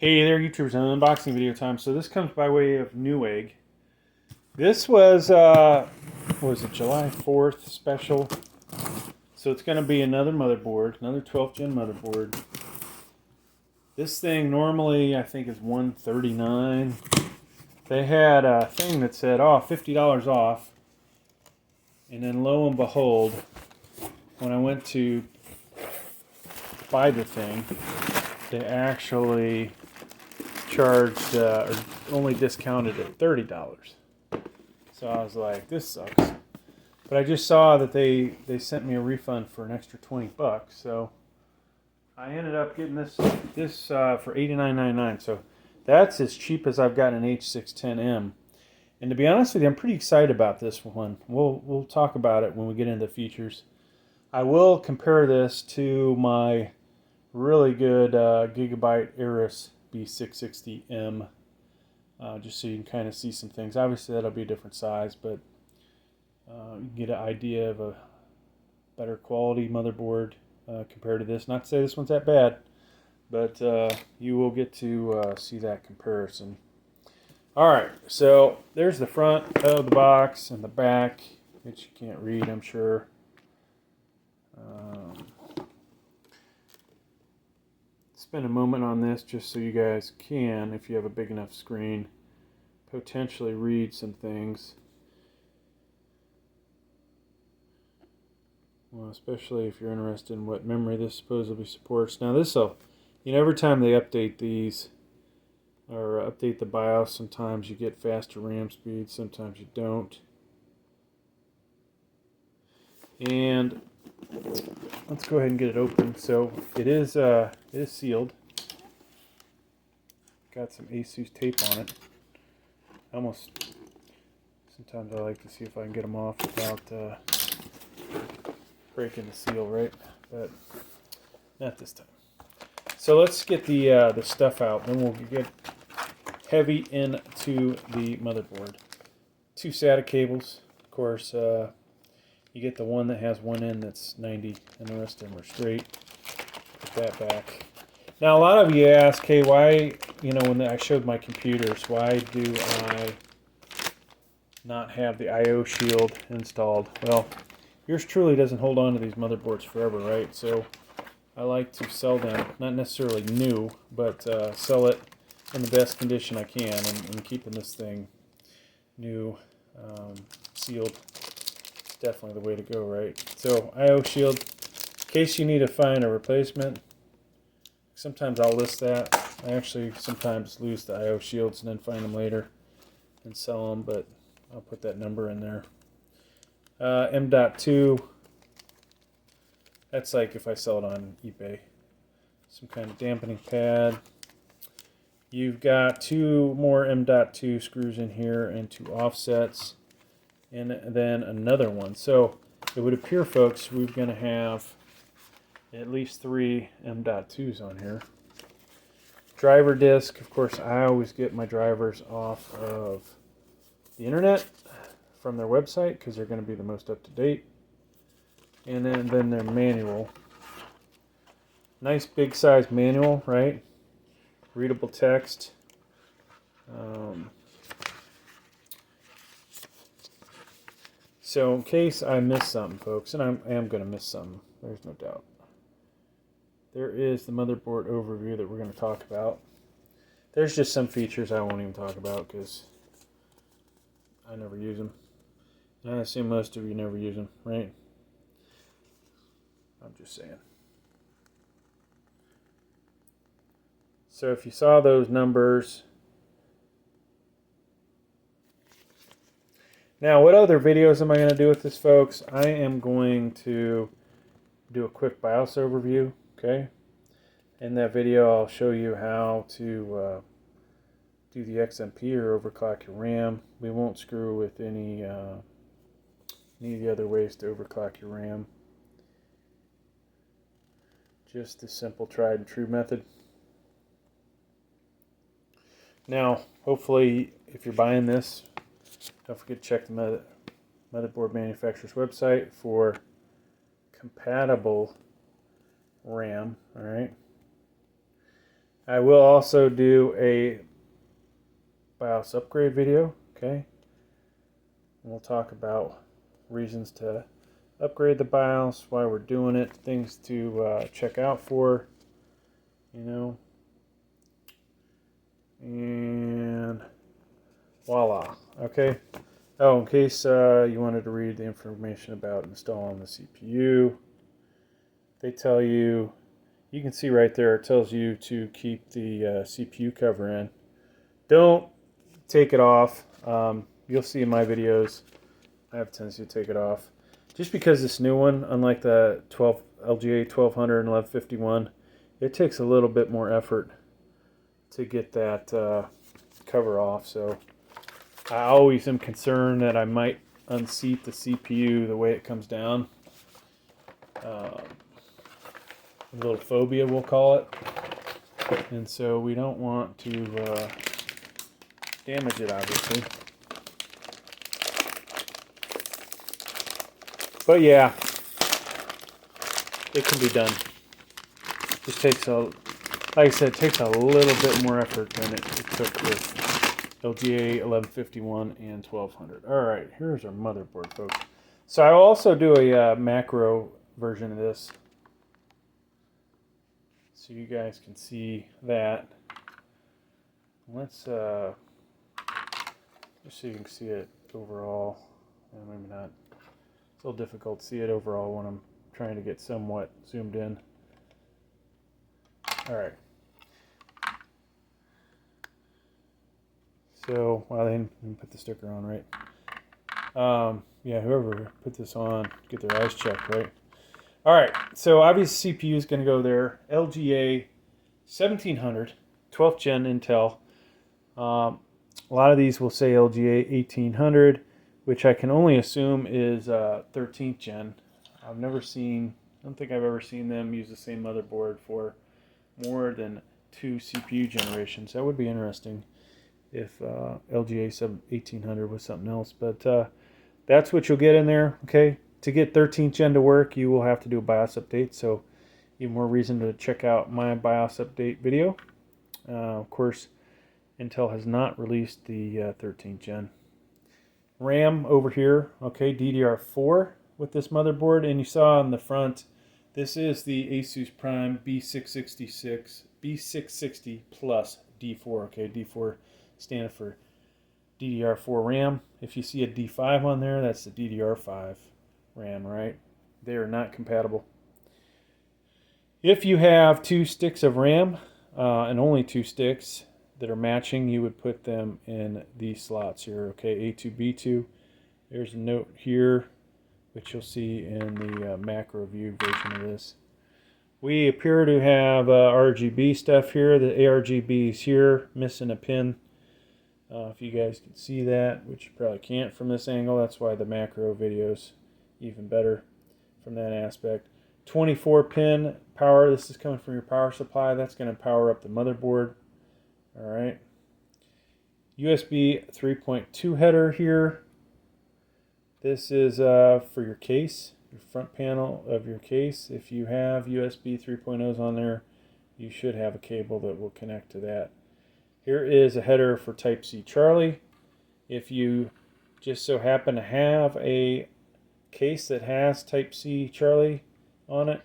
Hey there, YouTubers, an unboxing video time. So this comes by way of Newegg. This was, what was it, July 4th special. So it's going to be another motherboard, another 12th gen motherboard. This thing normally I think is $139. They had a thing that said, oh, $50 off. And then lo and behold, when I went to buy the thing, they actually charged or only discounted at $30. So I was like, this sucks. But I just saw that they sent me a refund for an extra 20 bucks. So I ended up getting this for $89.99. So that's as cheap as I've got an H610M. And to be honest with you, I'm pretty excited about this one. We'll talk about it when we get into the features. I will compare this to my really good Gigabyte Aorus B660M, just so you can kind of see some things. Obviously that'll be a different size, but you can get an idea of a better quality motherboard compared to this. Not to say this one's that bad, but you will get to see that comparison. Alright, so there's the front of the box and the back, which you can't read, I'm sure. Spend a moment on this just so you guys can, if you have a big enough screen, potentially read some things. Well, especially if you're interested in what memory this supposedly supports. Now this'll, every time they update these, or update the BIOS, sometimes you get faster RAM speeds, sometimes you don't. And let's go ahead and get it open. So it is sealed. Got some Asus tape on it. Sometimes I like to see if I can get them off without breaking the seal, right? But not this time. So let's get the stuff out, then we'll get heavy into the motherboard. 2 SATA cables, of course. You get the one that has one end that's 90 and the rest of them are straight. Put that back. Now a lot of you ask, hey, why, when I showed my computers, why do I not have the I/O shield installed? Well, yours truly doesn't hold on to these motherboards forever, right? So I like to sell them, not necessarily new, but sell it in the best condition I can, and keeping this thing new, sealed, definitely the way to go, right? So I/O shield, in case you need to find a replacement. Sometimes I'll list that. I actually sometimes lose the I/O shields and then find them later and sell them, but I'll put that number in there. M.2, that's like if I sell it on eBay. Some kind of dampening pad. You've got 2 more M.2 screws in here and 2 offsets, and then another one. So it would appear, folks, we're going to have at least 3 M.2s on here. Driver disc, of course, I always get my drivers off of the internet from their website because they're going to be the most up to date. And then their manual. Nice big size manual, right? Readable text. So in case I miss something, folks, and I am going to miss something, there's no doubt. There is the motherboard overview that we're going to talk about. There's just some features I won't even talk about because I never use them. And I assume most of you never use them, right? I'm just saying. So if you saw those numbers. Now, what other videos am I going to do with this, folks? I am going to do a quick BIOS overview, okay? In that video, I'll show you how to do the XMP or overclock your RAM. We won't screw with any of the other ways to overclock your RAM. Just the simple tried and true method. Now, hopefully, if you're buying this, don't forget to check the motherboard manufacturer's website for compatible RAM. All right. I will also do a BIOS upgrade video, okay? And we'll talk about reasons to upgrade the BIOS, why we're doing it, things to check out for, you know. And voila, okay? Oh, in case you wanted to read the information about installing the CPU, they tell you, you can see right there, it tells you to keep the CPU cover in. Don't take it off. You'll see in my videos, I have a tendency to take it off. Just because this new one, unlike the LGA 1200 and 1151, it takes a little bit more effort to get that cover off. So I always am concerned that I might unseat the CPU the way it comes down. A little phobia, we'll call it. And so we don't want to damage it, obviously. But yeah, it can be done. Just takes like I said, it takes a little bit more effort than it took with LGA 1151 and 1200. All right, here's our motherboard, folks. So I will also do a macro version of this, so you guys can see that. Let's just so you can see it overall. Maybe not. It's a little difficult to see it overall when I'm trying to get somewhat zoomed in. All right. So, well, they didn't put the sticker on, right? Yeah, whoever put this on, get their eyes checked, right? All right, so obviously CPU is going to go there. LGA 1700, 12th gen Intel. A lot of these will say LGA 1800, which I can only assume is 13th gen. I don't think I've ever seen them use the same motherboard for more than 2 CPU generations. That would be interesting if LGA 1800 was something else. But that's what you'll get in there, okay? To get 13th gen to work, you will have to do a BIOS update. So even more reason to check out my BIOS update video. Of course, Intel has not released the 13th gen. RAM over here, okay, DDR4 with this motherboard. And you saw on the front, this is the Asus Prime B660 plus D4, okay? D4 standing for DDR4 RAM. If you see a D5 on there, that's the DDR5 RAM, right? They are not compatible. If you have 2 sticks of RAM and only 2 sticks that are matching, you would put them in these slots here, okay? A2, B2. There's a note here, which you'll see in the macro view version of this. We appear to have RGB stuff here. The ARGB is here, missing a pin. If you guys can see that, which you probably can't from this angle, that's why the macro video's even better from that aspect. 24 pin power, this is coming from your power supply. That's going to power up the motherboard. All right. USB 3.2 header here. This is for your case, your front panel of your case. If you have USB 3.0s on there, you should have a cable that will connect to that. Here is a header for Type-C Charlie. If you just so happen to have a case that has Type-C Charlie on it,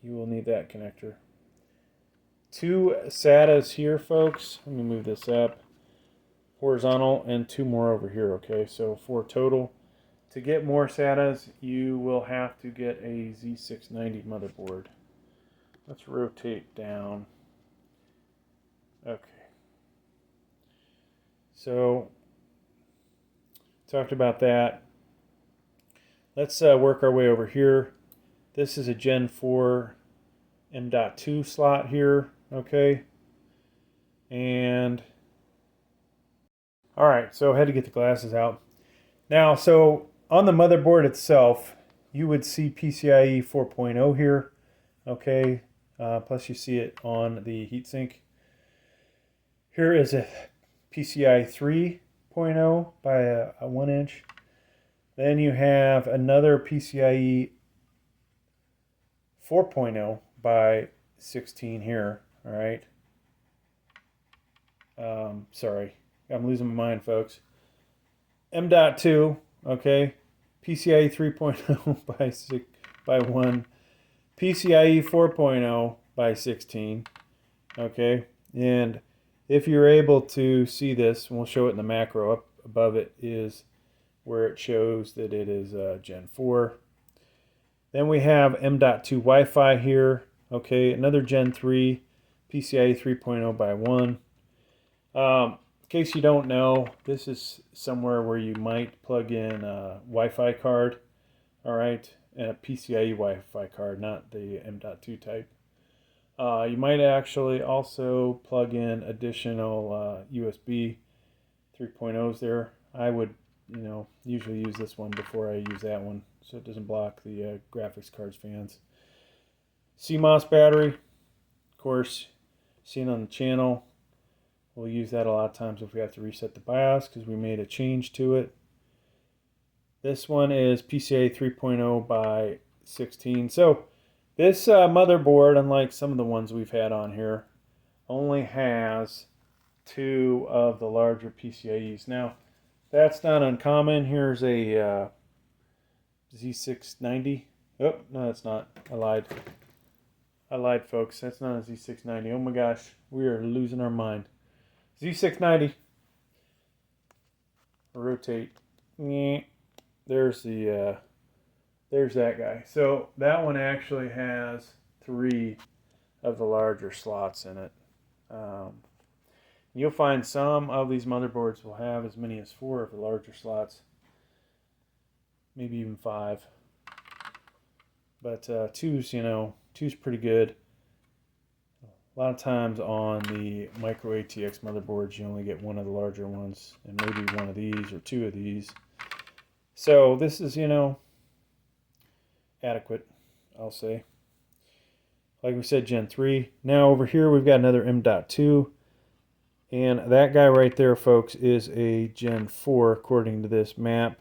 you will need that connector. 2 SATAs here, folks. Let me move this up. Horizontal, and 2 more over here, okay? So 4 total. To get more SATAs, you will have to get a Z690 motherboard. Let's rotate down. Okay. So, talked about that. Let's work our way over here. This is a Gen 4 M.2 slot here, okay? And, all right, so I had to get the glasses out. Now, so on the motherboard itself, you would see PCIe 4.0 here, okay? Plus you see it on the heatsink. Here is a PCIe 3.0 by a 1 inch. Then you have another PCIe 4.0 by 16 here, all right? Sorry, I'm losing my mind, folks. M.2, okay, PCIe 3.0 by 1, PCIe 4.0 by 16, okay, and if you're able to see this, and we'll show it in the macro, up above it is where it shows that it is Gen 4. Then we have M.2 Wi-Fi here, okay, another Gen 3, PCIe 3.0 by 1. In case you don't know, this is somewhere where you might plug in a Wi-Fi card, all right, and a PCIe Wi-Fi card, not the M.2 type. You might actually also plug in additional USB 3.0s there. I would, usually use this one before I use that one, so it doesn't block the graphics cards fans. CMOS battery, of course, seen on the channel. We'll use that a lot of times if we have to reset the BIOS because we made a change to it. This one is PCIe 3.0 by 16. So this motherboard, unlike some of the ones we've had on here, only has 2 of the larger PCIe's. Now, that's not uncommon. Here's a Z690. Oh, no, that's not. I lied, folks. That's not a Z690. Oh my gosh, we are losing our mind. Z690. Rotate. There's that guy. So that one actually has 3 of the larger slots in it. You'll find some of these motherboards will have as many as 4 of the larger slots, maybe even 5. But 2's pretty good. A lot of times on the micro ATX motherboards, you only get 1 of the larger ones, and maybe 1 of these or 2 of these. So this is, adequate, I'll say. Like we said, Gen 3. Now over here we've got another M.2. And that guy right there, folks, is a Gen 4 according to this map.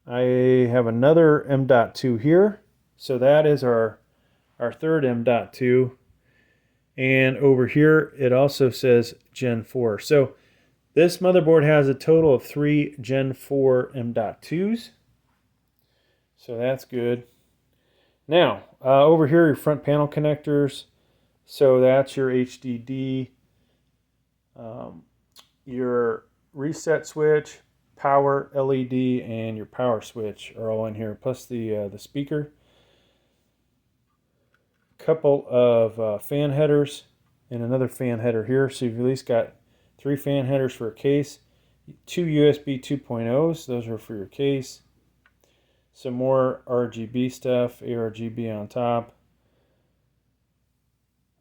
I have another M.2 here. So that is our third M.2. And over here it also says Gen 4. So this motherboard has a total of 3 Gen 4 M.2s. So that's good. Now, over here, your front panel connectors. So that's your HDD, your reset switch, power, LED, and your power switch are all in here, plus the speaker. Couple of fan headers and another fan header here. So you've at least got 3 fan headers for a case, 2 USB 2.0s, those are for your case. Some more RGB stuff, ARGB on top.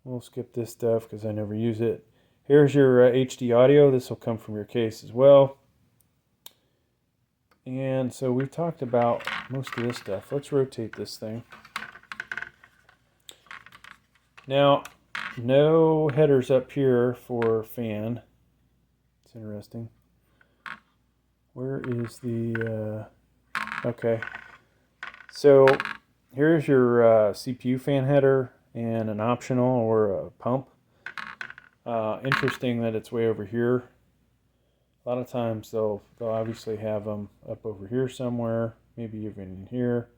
We'll skip this stuff because I never use it. Here's your HD audio. This will come from your case as well. And so we've talked about most of this stuff. Let's rotate this thing. Now, no headers up here for fan. It's interesting. Where is the... okay. So here's your CPU fan header and an optional or a pump. Interesting that it's way over here. A lot of times they'll obviously have them up over here somewhere, maybe even here.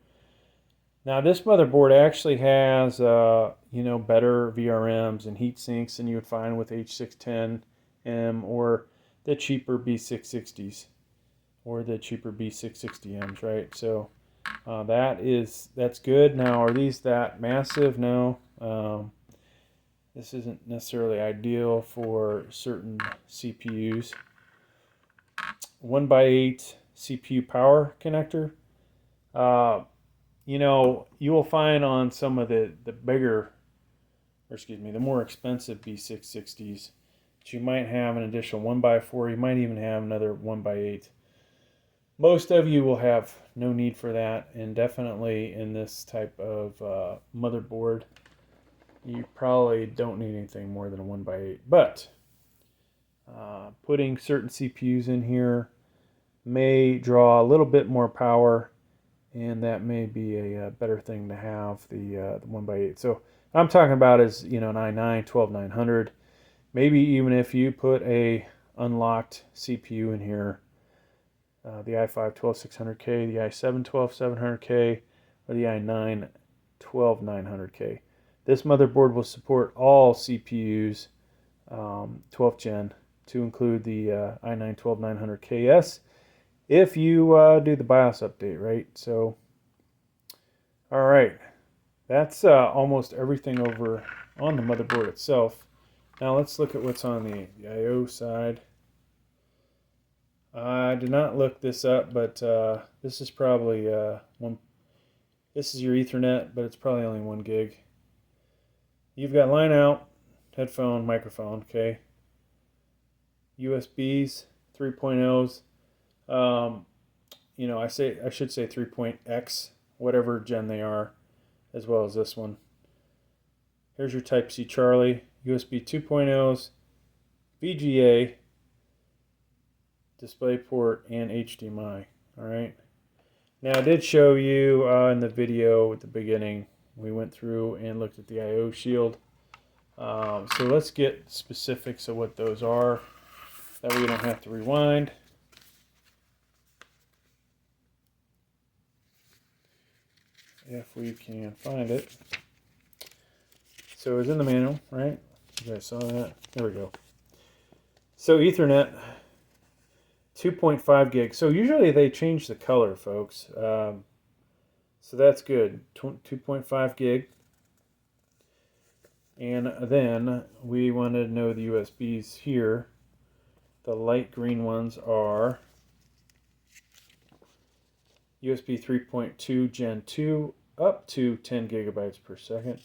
Now this motherboard actually has better VRMs and heat sinks than you would find with H610M or the cheaper B660s or the cheaper B660Ms, right? So that's good. Now, are these that massive? No. This isn't necessarily ideal for certain CPUs. 1x8 CPU power connector. You will find on some of the more expensive B660s that you might have an additional 1x4. You might even have another 1x8. Most of you will have no need for that, and definitely in this type of motherboard, you probably don't need anything more than a 1x8. But putting certain CPUs in here may draw a little bit more power, and that may be a better thing to have, the 1x8. So I'm talking about is an i9 12900. maybe even if you put a unlocked CPU in here, the i5 12600K, the i7 12700K, or the i9 12900K. This motherboard will support all CPUs 12th gen, to include the i9 12900KS if you do the BIOS update, right? So, all right, that's almost everything over on the motherboard itself. Now let's look at what's on the I/O side. I did not look this up, but this is probably this is your Ethernet, but it's probably only 1 gig. You've got line out, headphone, microphone, okay. USBs, 3.0s. You know, I should say 3.x, whatever gen they are, as well as this one. Here's your Type-C Charlie, USB 2.0s, VGA, DisplayPort, and HDMI. All right. Now I did show you in the video at the beginning, we went through and looked at the I/O shield. So let's get specifics of what those are. That way you don't have to rewind. If we can find it. So it's in the manual, right? You guys saw that? There we go. So Ethernet, 2.5 gig. So usually they change the color, folks. So that's good. 2.5 gig. And then we wanted to know the USBs here. The light green ones are USB 3.2 Gen 2 up to 10 gigabytes per second.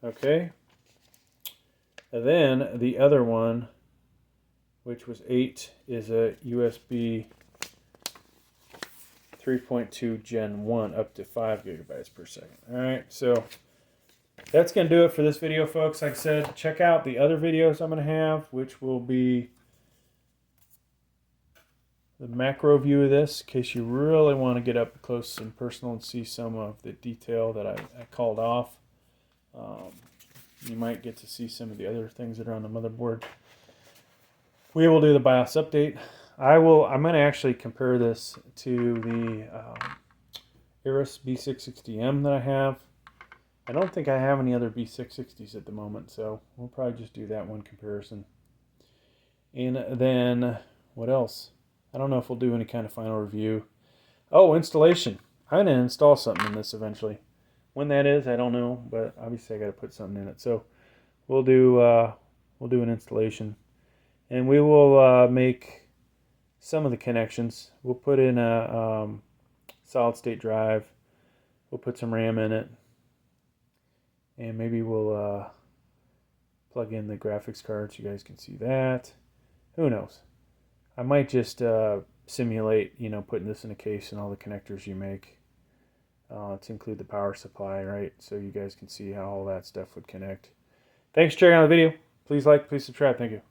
Okay. And then the other one, which was 8, is a USB 3.2 Gen 1 up to 5 gigabytes per second. All right, so that's going to do it for this video, folks. Like I said, check out the other videos I'm going to have, which will be the macro view of this, in case you really want to get up close and personal and see some of the detail that I called off. You might get to see some of the other things that are on the motherboard. We will do the BIOS update. I'm going to actually compare this to the Asus B660M that I have. I don't think I have any other B660s at the moment, so we'll probably just do that one comparison. And then, what else? I don't know if we'll do any kind of final review. Oh, installation. I'm going to install something in this eventually. When that is, I don't know, but obviously I got to put something in it. So we'll do an installation, and we will make some of the connections. We'll put in a solid state drive. We'll put some RAM in it, and maybe we'll plug in the graphics card so you guys can see that. Who knows? I might just simulate, you know, putting this in a case and all the connectors you make to include the power supply, right? So you guys can see how all that stuff would connect. Thanks for checking out the video. Please like, please subscribe. Thank you.